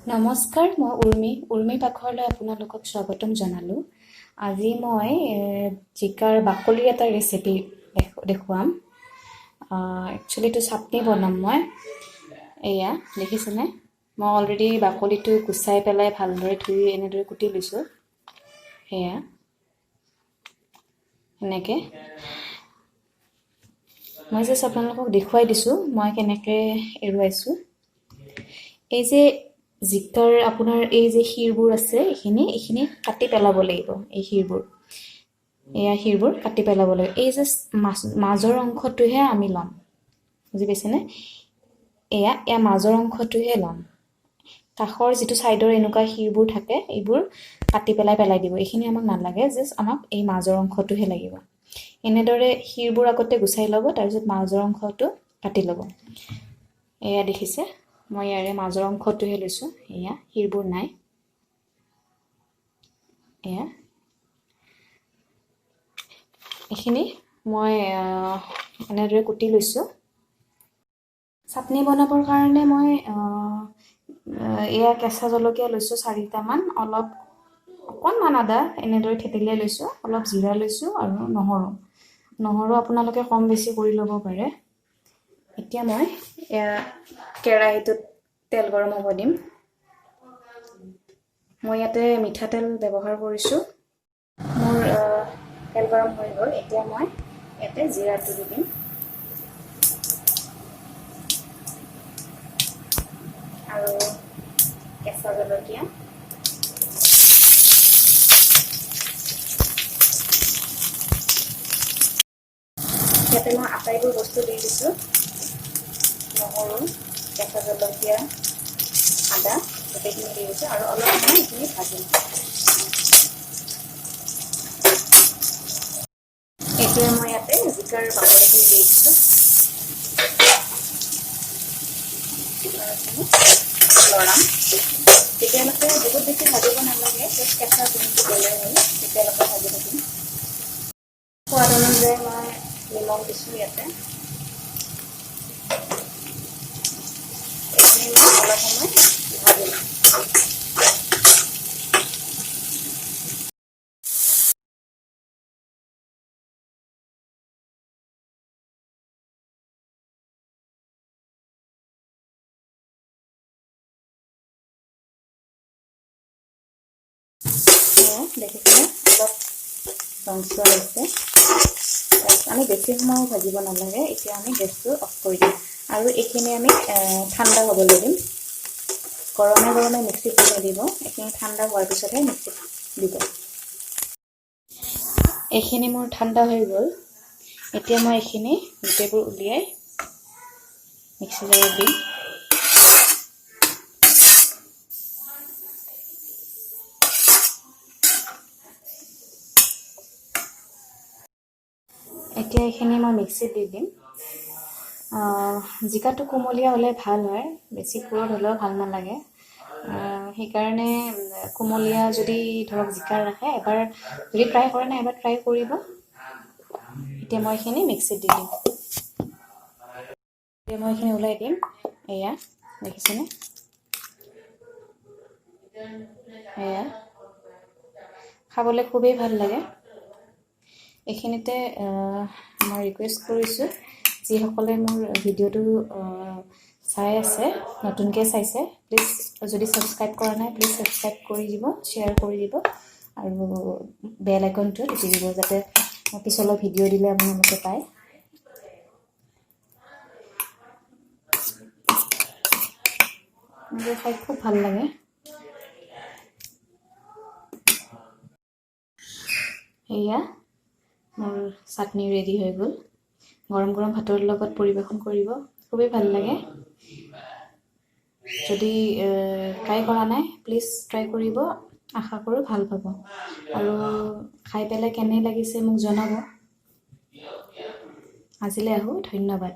নমস্কাৰ, মই উৰ্মি পাকঘৰলৈ আপোনালোকক স্বাগতম জনালোঁ। আজি মই জিকাৰ বাকলিৰ এটা ৰেচিপি দেখুৱাম। একচুৱেলি এইটো চাটনি বনাম মই। এয়া দেখিছেনে, মই অলৰেডি বাকলিটো গুচাই পেলাই ভালদৰে ধুই এনেদৰে কুটি লৈছোঁ। সেয়া এনেকৈ মই জাষ্ট আপোনালোকক দেখুৱাই দিছোঁ মই কেনেকৈ এৰুৱাইছোঁ। এই যে জিকাৰ আপোনাৰ এই যে শিৰবোৰ আছে এইখিনি কাটি পেলাব লাগিব। এই শিৰবোৰ কাটি পেলাব লাগিব। এই যে মাজৰ অংশটোহে আমি ল'ম, বুজি পাইছেনে? এয়া মাজৰ অংশটোহে ল'ম। কাষৰ যিটো ছাইডৰ এনেকুৱা শিৰবোৰ থাকে এইবোৰ কাটি পেলাই দিব। এইখিনি আমাক নালাগে, জাষ্ট আমাক এই মাজৰ অংশটোহে লাগিব। এনেদৰে শিৰবোৰ আগতে গুচাই ল'ব, তাৰপিছত মাজৰ অংশটো কাটি ল'ব। এয়া দেখিছে, মই ইয়াৰে মাজৰ অংশটোহে লৈছোঁ। এয়া শিৰবোৰ নাই। এয়া এইখিনি মই এনেদৰে কুটি লৈছোঁ। চাটনি বনাবৰ কাৰণে মই এয়া কেঁচা জলকীয়া লৈছোঁ 4টামান, অকণমান আদা এনেদৰে থেতেলিয়াই লৈছোঁ, অলপ জিৰা লৈছোঁ আৰু নহৰু আপোনালোকে কম বেছি কৰি ল'ব পাৰে। এতিয়া মই কেৰাহীটোত তেল গৰম হ'ব দিম। মই ইয়াতে মিঠাতেল ব্যৱহাৰ কৰিছোঁ। মোৰ তেল গৰম হৈ গ'ল। এতিয়া মই ইয়াতে জিৰাটো দি দিম আৰু কেঁচা জলকীয়া, ইয়াতে মই আটাইবোৰ বস্তু দি দিছোঁ। নহৰু, কেঁচা জলকীয়া, আদা গোটেইখিনি দি দিছোঁ আৰু অলপ সময় এইখিনি ভাজিম। এতিয়া মই ইয়াতে জিকাৰ বাকলিখিনি দি দিছোঁ। লৰাম। তেতিয়ালৈকে বহুত বেছি ভাজিব নালাগে, জাষ্ট কেঁচা যোনটো গ'লে হ'ল তেতিয়ালৈকে ভাজি থাকিম। সোৱাদ অনুযায়ী মই নিমখ দিছোঁ ইয়াতে। এইখিনি মই অলপ সময় ভাজিম। দেখিছেনে, অলপ ৰংচুৱা হৈছে। আমি বেছি সময় ভাজিব নালাগে। এতিয়া আমি গেছটো অফ কৰি দিম আৰু এইখিনি আমি ঠাণ্ডা হ'বলৈ দিম। গৰমে মিক্সিত দি নিদিব, এইখিনি ঠাণ্ডা হোৱাৰ পিছতহে মিক্সিত দিব। এইখিনি মোৰ ঠাণ্ডা হৈ গ'ল। এতিয়া মই এইখিনি গোটেইবোৰ উলিয়াই মিক্সি জাৰত দিম। এতিয়া এইখিনি মই মিক্সিত দি দিম। জিকাটো কুমলীয়া হ'লে ভাল হয়, বেছি পুৰত হ'লেও ভাল নালাগে। সেইকাৰণে কুমলীয়া যদি ধৰক জিকা ৰাখে, এবাৰ যদি ট্ৰাই কৰা নাই এবাৰ ট্ৰাই কৰিব। এতিয়া মই এইখিনি মিক্সিত দি দিম। এতিয়া মই এইখিনি ওলাই দিম। এয়া দেখিছেনে, এয়া খাবলৈ খুবেই ভাল লাগে। এইখিনিতে মই ৰিকুৱেষ্ট কৰিছোঁ, যিসকলে মোৰ ভিডিঅ'টো চাই আছে, নতুনকৈ চাইছে, প্লিজ যদি ছাবস্ক্ৰাইব কৰা নাই প্লিজ ছাবস্ক্ৰাইব কৰি দিব, শ্বেয়াৰ কৰি দিব আৰু বেল আইকনটো টিপি দিব, যাতে পিছলৈ ভিডিঅ' দিলে আপোনালোকে পায়। এনেকৈ খাই খুব ভাল লাগে। এয়া মোৰ চাটনি ৰেডি হৈ গ'ল। গৰম ভাতৰ লগত পৰিৱেশন কৰিব, খুবেই ভাল লাগে। যদি ট্ৰাই কৰা নাই প্লিজ ট্ৰাই কৰিব, আশা কৰোঁ ভাল পাব আৰু খাই পেলাই কেনে লাগিছে মোক জনাব। আজিলৈ আহোঁ, ধন্যবাদ।